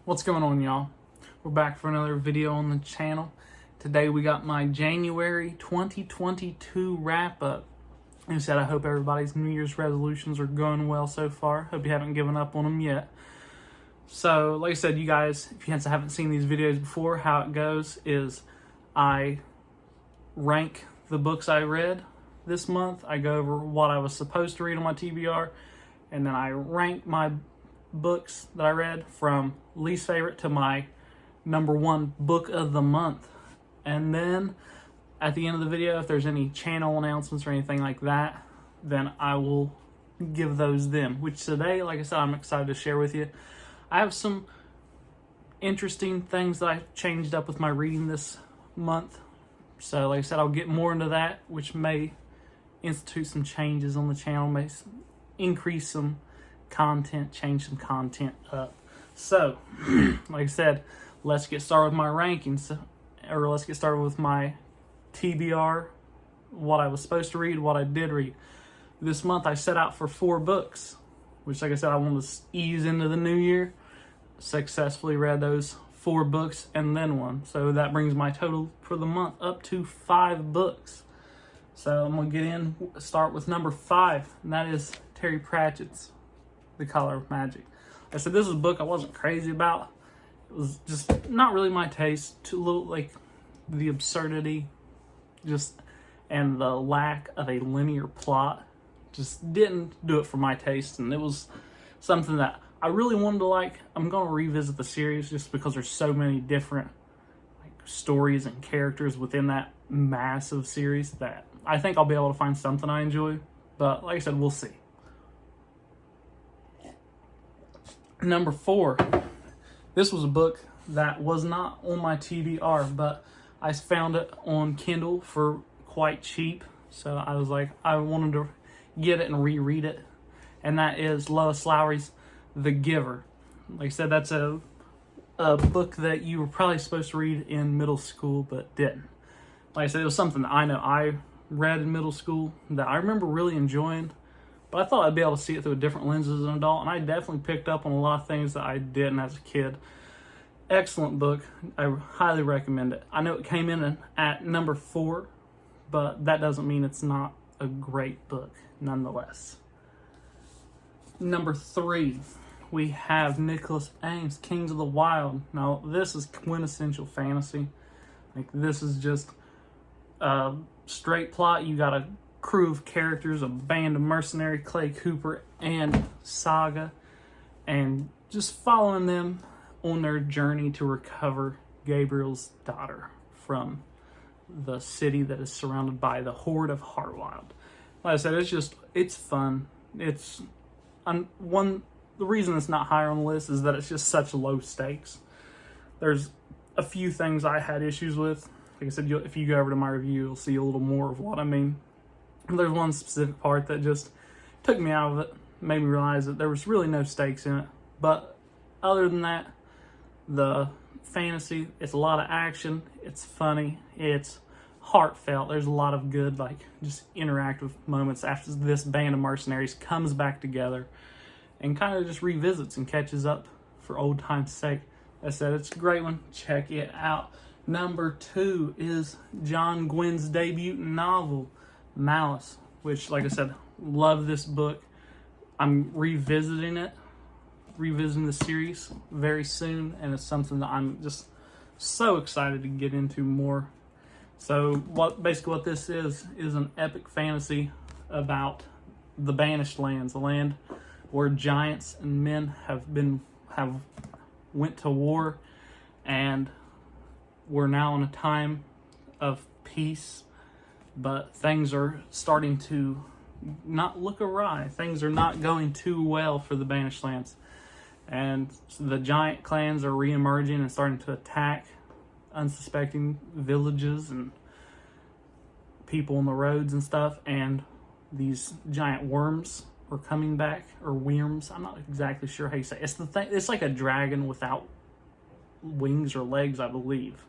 What's going on, y'all? We're back for another video on the channel. Today we got my January 2022 wrap-up. Like I said, I hope everybody's New Year's resolutions are going well so far. Hope you haven't given up on them yet. So, like I said, you guys, if you haven't seen these videos before, how it goes is I rank the books I read this month. I go over what I was supposed to read on my TBR, and then I rank my books that I read from least favorite to my number one book of the month. And then at the end of the video, if there's any channel announcements or anything like that, then I will give those them. Which today, like I said, I'm excited to share with you. I have some interesting things that I changed up with my reading this month. So like I said, I'll get more into that, which may institute some changes on the channel, may increase some content, change some content up. So, like I said, let's get started with my rankings, or let's get started with my TBR, what I was supposed to read, what I did read. This month I set out for 4 books, which, like I said, I wanted to ease into the new year. Successfully read those 4 books and then one. So that brings my total for the month up to 5 books. So I'm going to start with number 5, and that is Terry Pratchett's The Color of Magic. I said this is a book I wasn't crazy about. It was just not really my taste. Too little, like the absurdity, and the lack of a linear plot just didn't do it for my taste. And it was something that I really wanted to like. I'm going to revisit the series just because there's so many different stories and characters within that massive series that I think I'll be able to find something I enjoy. But like I said, we'll see. Number 4, this was a book that was not on my TBR, but I found it on Kindle for quite cheap. So I was like, I wanted to get it and reread it. And that is Lois Lowry's The Giver. Like I said, that's a book that you were probably supposed to read in middle school, but didn't. Like I said, it was something that I know I read in middle school that I remember really enjoying. But I thought I'd be able to see it through a different lens as an adult, and I definitely picked up on a lot of things that I didn't as a kid. Excellent book. I highly recommend it. I know it came in at number 4, but that doesn't mean it's not a great book nonetheless. Number 3, we have Nicholas Ames, Kings of the Wild. Now, this is quintessential fantasy. Like, this is just a straight plot. You got a crew of characters, a band of mercenary, Clay Cooper and Saga, and just following them on their journey to recover Gabriel's daughter from the city that is surrounded by the Horde of Heartwild. Like I said, it's fun. It's the reason it's not higher on the list is that it's just such low stakes. There's a few things I had issues with. Like I said, if you go over to my review, you'll see a little more of what I mean. There's one specific part that just took me out of it, made me realize that there was really no stakes in it. But other than that, the fantasy, it's a lot of action, it's funny, it's heartfelt. There's a lot of good, just interactive moments after this band of mercenaries comes back together and kind of just revisits and catches up for old time's sake. Like I said, it's a great one. Check it out. Number 2 is John Gwynn's debut novel, Malice, which, like I said, love this book. I'm revisiting the series very soon, and it's something that I'm just so excited to get into more. So basically what this is an epic fantasy about the Banished Lands, a land where giants and men have went to war, and we're now in a time of peace. But things are starting to not look awry. Things are not going too well for the Banished Lands. And so the giant clans are re-emerging and starting to attack unsuspecting villages and people on the roads and stuff. And these giant worms are coming back, or worms. I'm not exactly sure how you say it. It's like a dragon without wings or legs, I believe.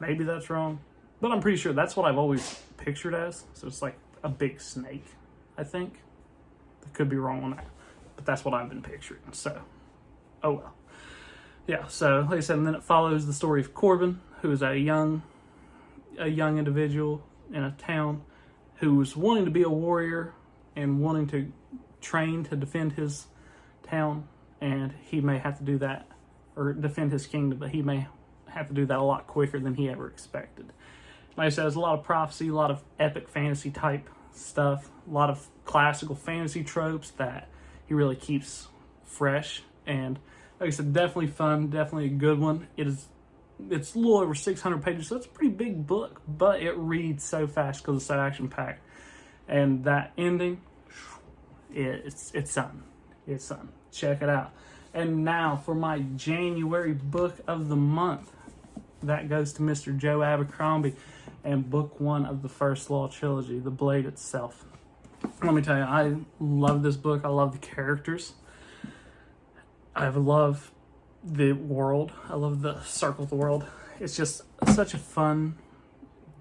Maybe that's wrong, but I'm pretty sure that's what I've always pictured as. So it's like a big snake, I think. I could be wrong on that, but that's what I've been picturing. So, oh well. yeah, so like I said, and then it follows the story of Corbin, who is a young individual in a town who was wanting to be a warrior and wanting to train to defend his town, and he may have to do that, or defend his kingdom, but he may have to do that a lot quicker than he ever expected. Like I said, there's a lot of prophecy, a lot of epic fantasy type stuff, a lot of classical fantasy tropes that he really keeps fresh. And like I said, definitely fun, definitely a good one. It's a little over 600 pages, so it's a pretty big book, but it reads so fast because it's so action-packed. And that ending, it's something. It's something. Check it out. And now for my January book of the month. That goes to Mr. Joe Abercrombie and book 1 of the First Law trilogy, The Blade Itself. Let me tell you, I love this book. I love the characters. I love the world. I love the circle of the world. It's just such a fun,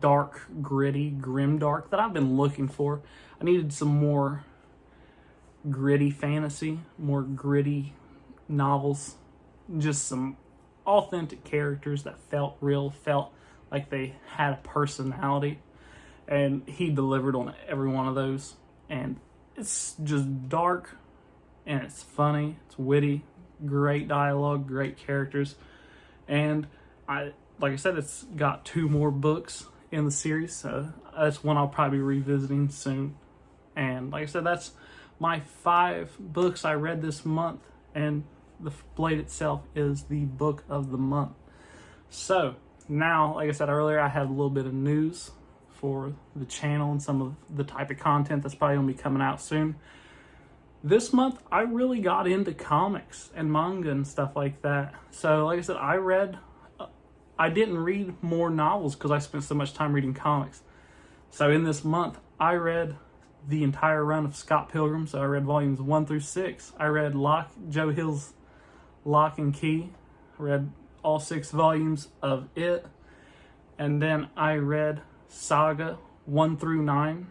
dark, gritty, grimdark that I've been looking for. I needed some more gritty fantasy, more gritty novels, just some authentic characters that felt real, felt like they had a personality, and he delivered on every one of those. And it's just dark, and it's funny, it's witty, great dialogue, great characters, and like I said, it's got 2 more books in the series, so that's one I'll probably be revisiting soon. And like I said, that's my 5 books I read this month, and The Blade Itself is the book of the month. So now, like I said earlier, I have a little bit of news for the channel and some of the type of content that's probably going to be coming out soon. This month, I really got into comics and manga and stuff like that. So like I said, I didn't read more novels because I spent so much time reading comics. So in this month, I read the entire run of Scott Pilgrim. So I read volumes 1 through 6. I read Joe Hill's Lock and Key. I read all 6 volumes of it. And then I read Saga 1 through 9,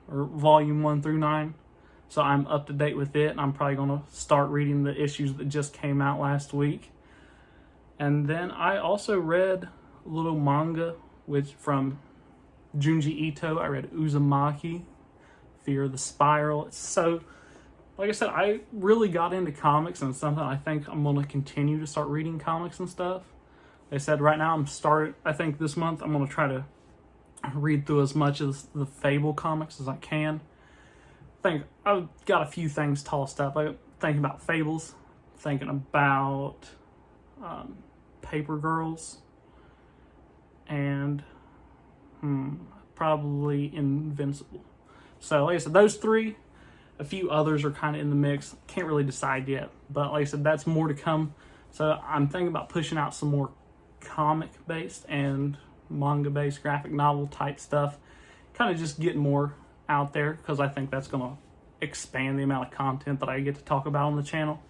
or volume 1 through 9. So I'm up to date with it. I'm probably going to start reading the issues that just came out last week. And then I also read a little manga from Junji Ito. I read Uzumaki, Fear of the Spiral. So, like I said, I really got into comics, and it's something I think I'm going to continue to start reading comics and stuff. Like I said, right now I think this month I'm going to try to read through as much of the Fable comics as I can. I think I've got a few things tossed up. I'm thinking about Fables, thinking about Paper Girls, and probably Invincible. So like I said, those 3, a few others are kind of in the mix. Can't really decide yet, but like I said, that's more to come. So I'm thinking about pushing out some more comic-based and manga-based graphic novel type stuff. Kind of just getting more out there, because I think that's going to expand the amount of content that I get to talk about on the channel.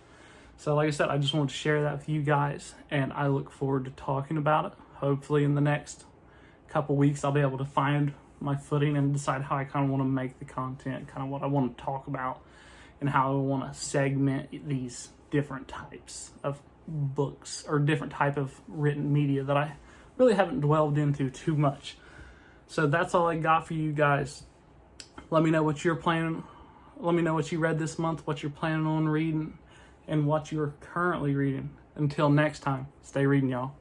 So like I said, I just wanted to share that with you guys, and I look forward to talking about it. Hopefully in the next couple weeks I'll be able to find my footing and decide how I kind of want to make the content, kind of what I want to talk about, and how I want to segment these different types of books or different type of written media that I really haven't delved into too much. So that's all I got for you guys. Let me know what you're planning. Let me know what you read this month, what you're planning on reading, and what you're currently reading. Until next time, stay reading, y'all.